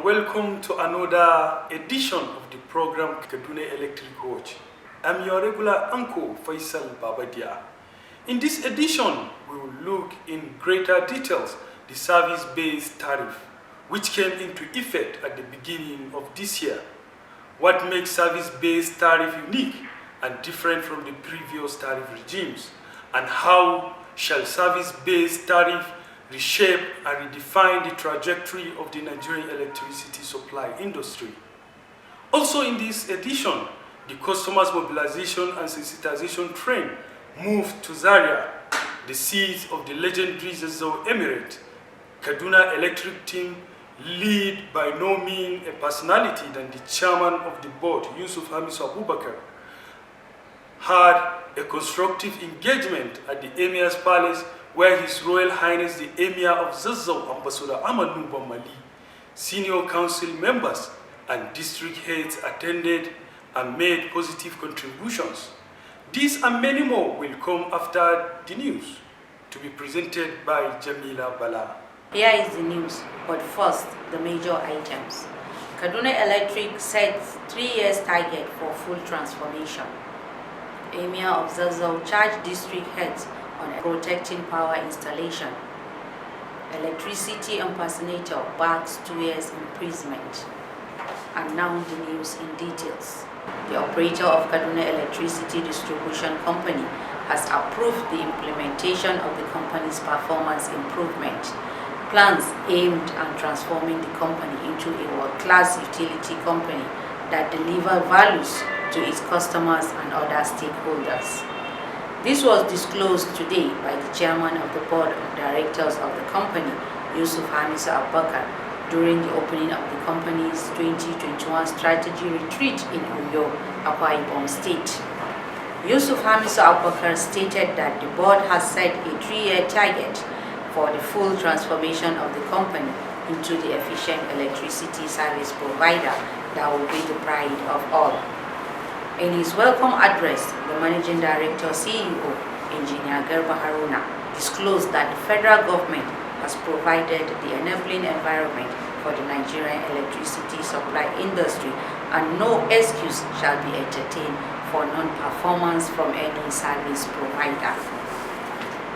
welcome to another edition of the program Kaduna Electric Watch. I'm your regular uncle Faisal Babadia. In this edition, we will look in greater details the service-based tariff, which came into effect at the beginning of this year. What makes service-based tariff unique and different from the previous tariff regimes, and how shall service-based tariff reshape and redefine the trajectory of the Nigerian electricity supply industry. Also in this edition, the customers' mobilization and sensitization train moved to Zaria, the seat of the legendary Zazzau Emirate. Kaduna Electric team, led by no mean a personality than the chairman of the board, Yusuf Hamisu Abubakar, had a constructive engagement at the Emir's Palace, where His Royal Highness the Emir of Zazzau, Ambassador Amadou Bamali, senior council members and district heads attended and made positive contributions. These and many more will come after the news, to be presented by Jamila Bala. Here is the news, but first, the major items. Kaduna Electric sets 3 years target for full transformation. Emir of Zazzau charged district heads on protecting power installation. Electricity impersonator backs 2 years imprisonment. And now the news in details. The operator of Kaduna Electricity Distribution Company has approved the implementation of the company's performance improvement plans aimed at transforming the company into a world-class utility company that delivers values to its customers and other stakeholders. This was disclosed today by the chairman of the board of directors of the company, Yusuf Hamisu Abubakar, during the opening of the company's 2021 strategy retreat in Uyo, Akwa Ibom State. Yusuf Hamisu Abubakar stated that the board has set a 3-year target for the full transformation of the company into the efficient electricity service provider that will be the pride of all. In his welcome address, the Managing Director CEO, Engineer Garba Haruna, disclosed that the federal government has provided the enabling environment for the Nigerian electricity supply industry, and no excuse shall be entertained for non-performance from any service provider.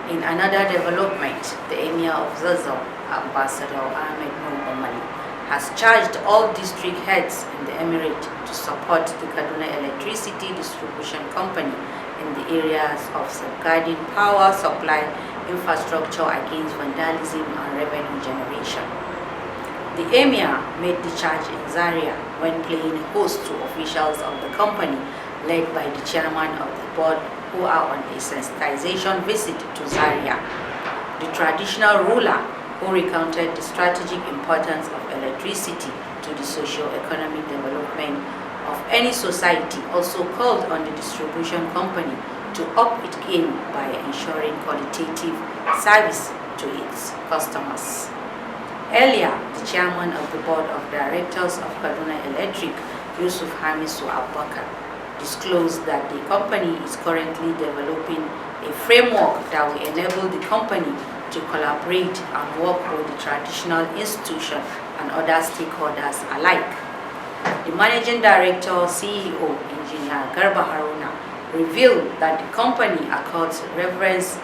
In another development, the Emir of Zazzau, Ambassador Amadou Bamali, has charged all district heads in the Emirate to support the Kaduna Electricity Distribution Company in the areas of safeguarding power supply infrastructure against vandalism and revenue generation. The Emir made the charge in Zaria when playing host to officials of the company led by the chairman of the board, who are on a sensitization visit to Zaria. The traditional ruler, who recounted the strategic importance of electricity to the socio-economic development of any society, also called on the distribution company to up its game by ensuring qualitative service to its customers. Earlier, the chairman of the board of directors of Kaduna Electric, Yusuf Hamisu Abubakar, disclosed that the company is currently developing a framework that will enable the company to collaborate and work with the traditional institution and other stakeholders alike. The Managing Director, CEO, Engineer Garba Haruna, revealed that the company accords reverence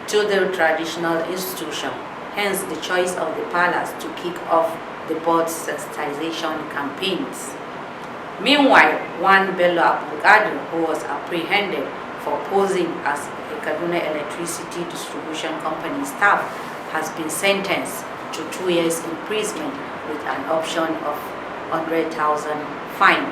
to the traditional institution, hence the choice of the palace to kick off the board's sensitization campaigns. Meanwhile, one Bello Abdulkadir, who was apprehended for posing as a Kaduna Electricity Distribution Company staff, has been sentenced to 2 years imprisonment with an option of 100,000 fine.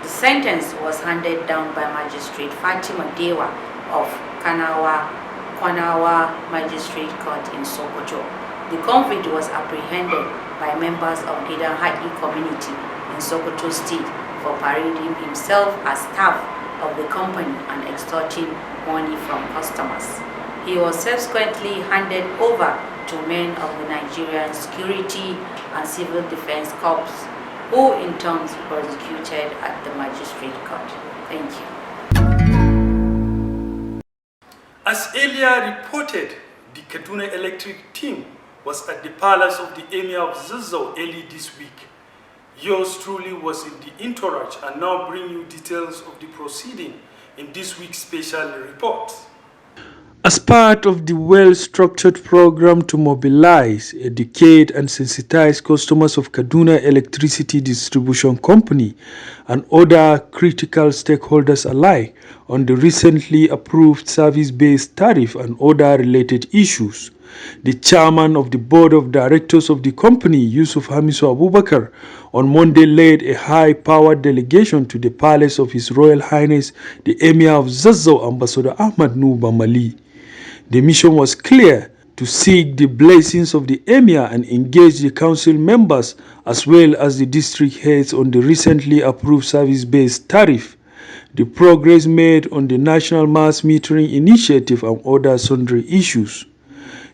The sentence was handed down by Magistrate Fatima Dewa of Kwanawa Magistrate Court in Sokoto. The convict was apprehended by members of Gidan Haki community in Sokoto State for parading himself as staff of the company and extorting money from customers. He was subsequently handed over to men of the Nigerian Security and Civil Defense Corps, who in turn prosecuted at the Magistrate Court. Thank you. As earlier reported, the Kaduna Electric team was at the palace of the Emir of Zazzau early this week. Yours truly was in the entourage and now bring you details of the proceeding in this week's special report. As part of the well-structured program to mobilize, educate and sensitize customers of Kaduna Electricity Distribution Company and other critical stakeholders alike on the recently approved service-based tariff and other related issues, the chairman of the board of directors of the company, Yusuf Hamisu Abubakar, on Monday led a high-powered delegation to the palace of His Royal Highness the Emir of Zazzau, Ambassador Ahmad Nuba Mali. The mission was clear: to seek the blessings of the Emir and engage the council members as well as the district heads on the recently approved service-based tariff, the progress made on the National Mass Metering Initiative and other sundry issues.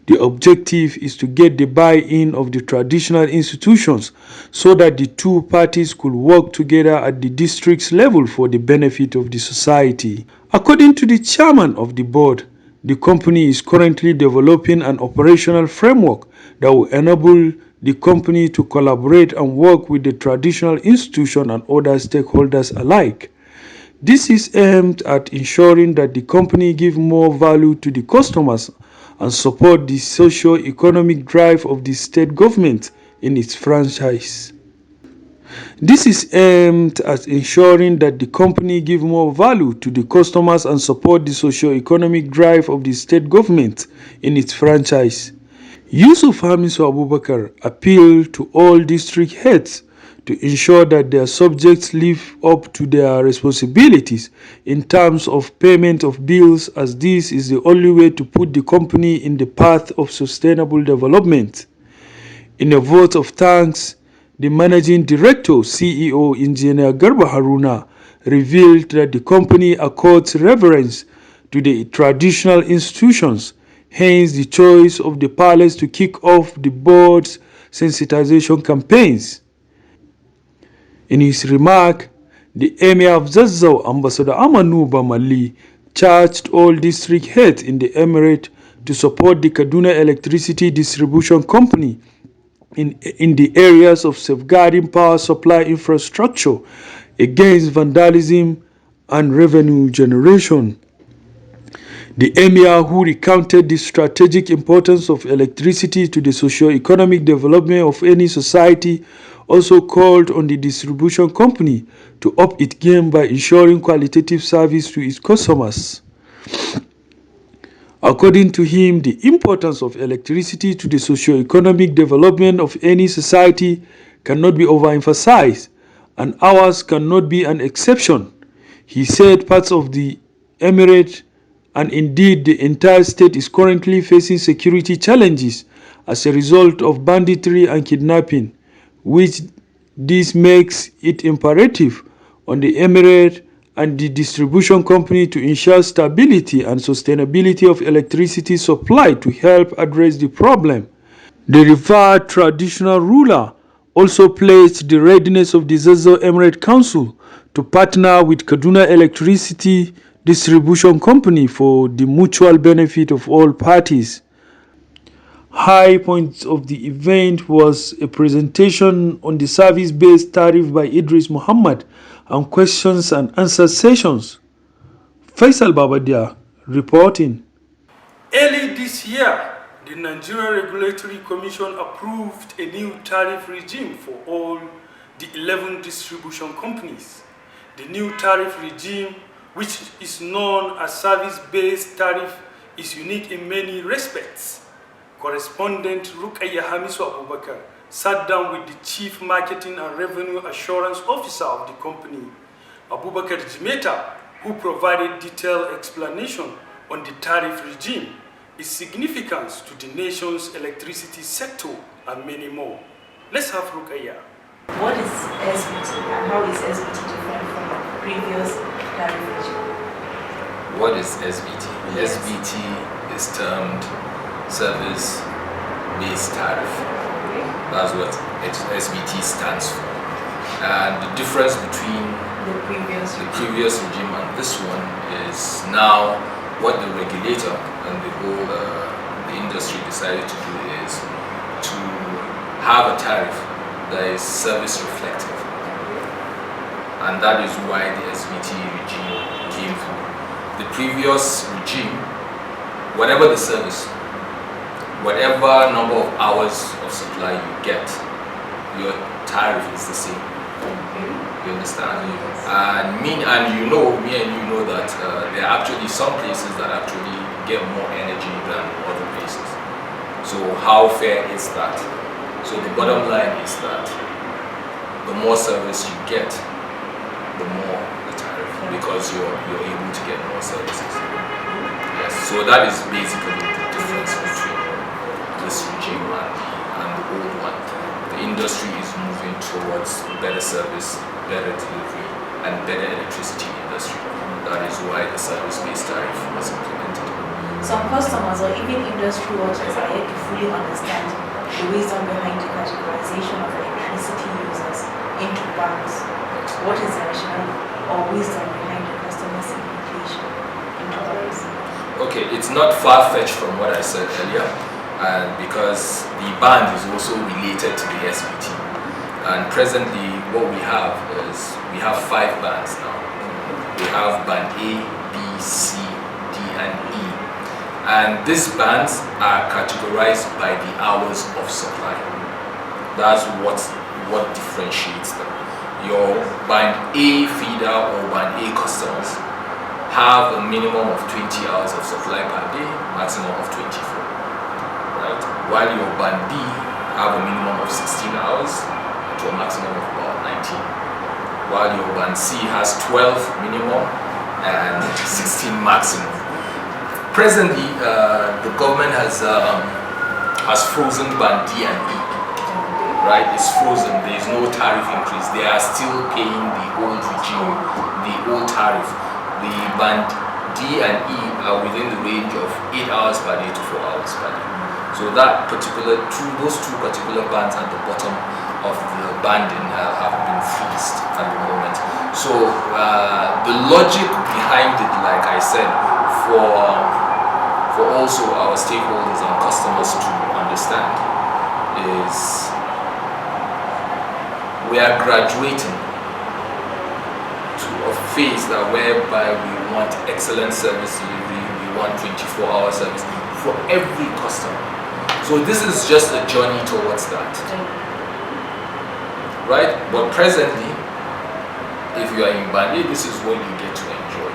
The objective is to get the buy-in of the traditional institutions so that the two parties could work together at the district's level for the benefit of the society. According to the chairman of the board, the company is currently developing an operational framework that will enable the company to collaborate and work with the traditional institution and other stakeholders alike. This is aimed at ensuring that the company gives more value to the customers and support the socio-economic drive of the state government in its franchise. This is aimed at ensuring that the company gives more value to the customers and support the socio-economic drive of the state government in its franchise. Yusuf Hamisu Abubakar appealed to all district heads to ensure that their subjects live up to their responsibilities in terms of payment of bills, as this is the only way to put the company in the path of sustainable development. In a vote of thanks, the Managing Director, CEO Engineer Garba Haruna, revealed that the company accords reverence to the traditional institutions, hence the choice of the palace to kick off the board's sensitization campaigns. In his remark, the Emir of Zazzau, Ambassador Amanu Bamali, charged all district heads in the emirate to support the Kaduna Electricity Distribution Company in the areas of safeguarding power supply infrastructure against vandalism and revenue generation. The Emir, who recounted the strategic importance of electricity to the socio-economic development of any society, also called on the distribution company to up its game by ensuring qualitative service to its customers. According to him, the importance of electricity to the socio-economic development of any society cannot be overemphasized, and ours cannot be an exception. He said parts of the emirate and indeed the entire state is currently facing security challenges as a result of banditry and kidnapping, which this makes it imperative on the emirate and the distribution company to ensure stability and sustainability of electricity supply to help address the problem. The revered traditional ruler also placed the readiness of the Zazzau Emirate Council to partner with Kaduna Electricity Distribution Company for the mutual benefit of all parties. High point of the event was a presentation on the service-based tariff by Idris Muhammad and questions and answer sessions. Faisal Babadia reporting. Early this year, the Nigerian Regulatory Commission approved a new tariff regime for all the 11 distribution companies. The new tariff regime, which is known as service-based tariff, is unique in many respects. Correspondent Rukaya Hamisu Abubakar sat down with the Chief Marketing and Revenue Assurance Officer of the company, Abubakar Jimeta, who provided detailed explanation on the tariff regime, its significance to the nation's electricity sector, and many more. Let's have Rukaya. What is SBT and how is SBT different from the previous tariff regime? What is SBT? Yes. SBT is termed service-based tariff. Okay. That's what SBT stands for. And the difference between The previous regime and this one is now what the regulator and the whole the industry decided to do is have a tariff that is service reflective. And that is why the SBT regime came through. The previous regime, whatever the service, whatever number of hours of supply you get, your tariff is the same. You understand? And me and you know that there are actually some places that actually get more energy than other places. So how fair is that? So the bottom line is that the more service you get, the more the tariff, because you're able to get more services. Yes. So that is basically the difference between this regime and the old one. The industry is moving towards better service, better delivery, and better electricity industry. That is why the service-based tariff was implemented. Some customers or even industry watchers are yet to fully understand the wisdom behind the categorization of electricity users into bands. What is the rationale or wisdom behind the customer segmentation into bands? Okay, it's not far-fetched from what I said earlier, because the band is also related to the SBT. And presently, what we have is we have 5 bands now. We have band A, B, C, D, and E. And these bands are categorized by the hours of supply. That's what differentiates them. Your band A feeder or band A customers have a minimum of 20 hours of supply per day, maximum of 24. Right? While your band B have a minimum of 16 hours to a maximum of about 19. While your band C has 12 minimum and 16 maximum. Presently, the government has frozen band D and E. Right? It's frozen. There is no tariff increase. They are still paying the old regime, the old tariff. The band D and E are within the range of 8 hours per day to 4 hours per day. So those two particular bands at the bottom of the banding have been freezed at the moment. So the logic behind it, like I said, for also our stakeholders and customers to understand, is we are graduating to a phase that whereby we want excellent service delivery, we want 24-hour service for every customer. So this is just a journey towards that, right? But presently, if you are in band A, this is what you get to enjoy.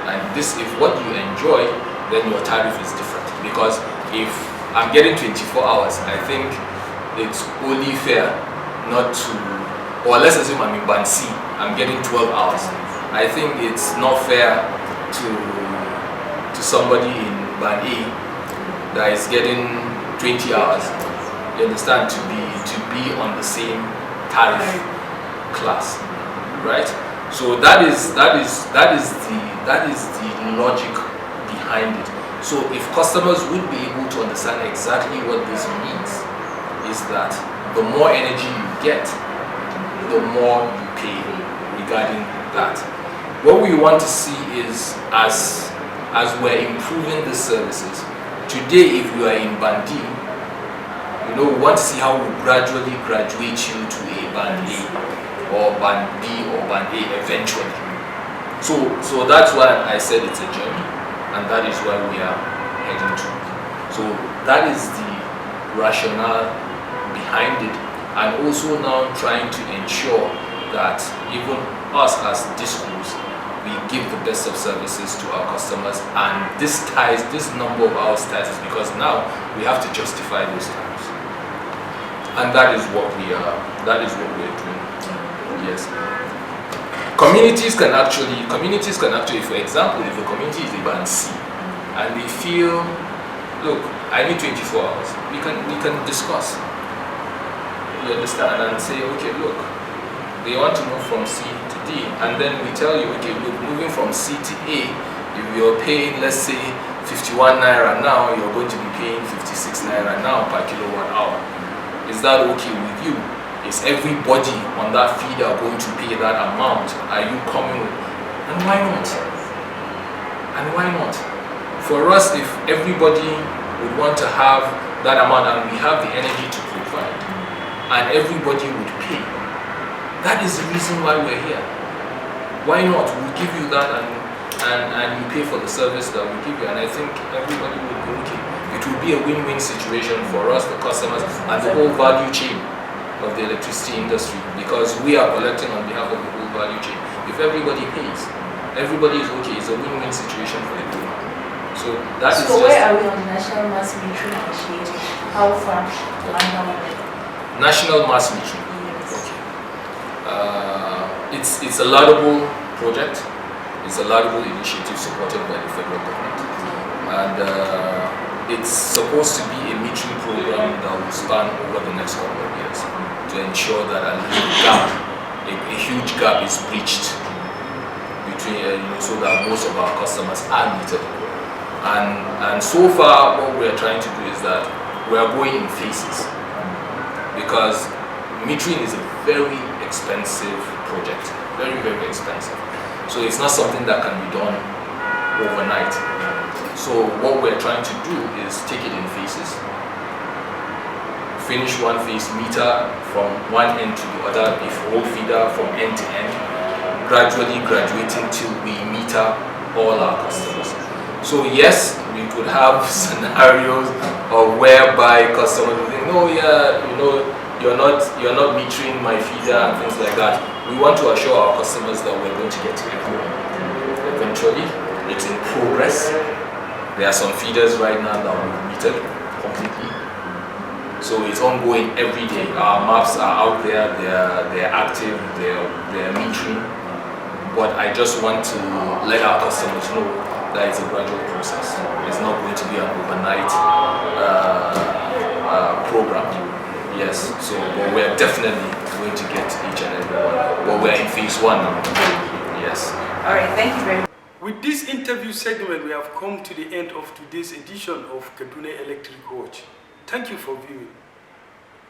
And this, if what you enjoy, then your tariff is different. Because if I'm getting 24 hours, I think it's only fair not to, or let's assume I'm in band C, I'm getting 12 hours. I think it's not fair to somebody in band A that is getting 20 hours, you understand, to be on the same tariff class, right? So that is the logic behind it. So if customers would be able to understand exactly what this means, is that the more energy you get, the more you pay regarding that. What we want to see is, as we're improving the services, today if you are in band D, we want to see how we gradually graduate you to a band A or band B or band A eventually. So that's why I said it's a journey, and that is where we are heading to. So that is the rationale behind it, and also now trying to ensure that even us as discos, we give the best of services to our customers, and this number of hours ties us, because now we have to justify those times, and that is what we are doing. Yes. Communities can actually, for example, if a community is a band C and they feel, look, I need 24 hours, we can discuss. You understand? And say, okay, look, they want to move from C to D, and then we tell you, okay, look, moving from C to A, if you're paying, let's say, 51 naira now, you're going to be paying 56 naira now per kilowatt hour. Is that okay with you? Is everybody on that feeder going to pay that amount? Are you coming with? And why not? And why not? For us, if everybody would want to have that amount and we have the energy to provide, and everybody would pay. That is the reason why we're here. Why not? We'll give you that and you pay for the service that we give you, and I think everybody will be okay. It will be a win-win situation for us, the customers, and the whole value chain of the electricity industry, because we are collecting on behalf of the whole value chain. If everybody pays, everybody is okay. It's a win-win situation for everyone. So that is So just... where are we on the National Mass Metering Initiative? How far are we? National Mass Metering. Yes. Okay. It's a laudable project. It's a laudable initiative supported by the federal government, and it's supposed to be a metering program that will span over the next couple of years to ensure that a huge gap is breached between, so that most of our customers are metered. And so far, what we are trying to do is that we are going in phases, because metering is a very expensive project, very, very expensive. So it's not something that can be done overnight. So what we're trying to do is take it in phases. Finish one phase, meter from one end to the other, a whole feeder from end to end, gradually graduating till we meter all our customers. So yes, we could have scenarios of whereby customers will think, no, yeah, you're not metering my feeder and things like that. We want to assure our customers that we're going to get to everyone. Eventually, it's in progress. There are some feeders right now that we've metered completely. So it's ongoing every day. Our maps are out there, they're active, they're metering. But I just want to let our customers know that it's a gradual process. It's not going to be an overnight program. Yes, so but we're definitely going to get each and every one. But we're in phase 1 now. Yes. All right, thank you very much. With this interview segment, we have come to the end of today's edition of Kaduna Electric Watch. Thank you for viewing.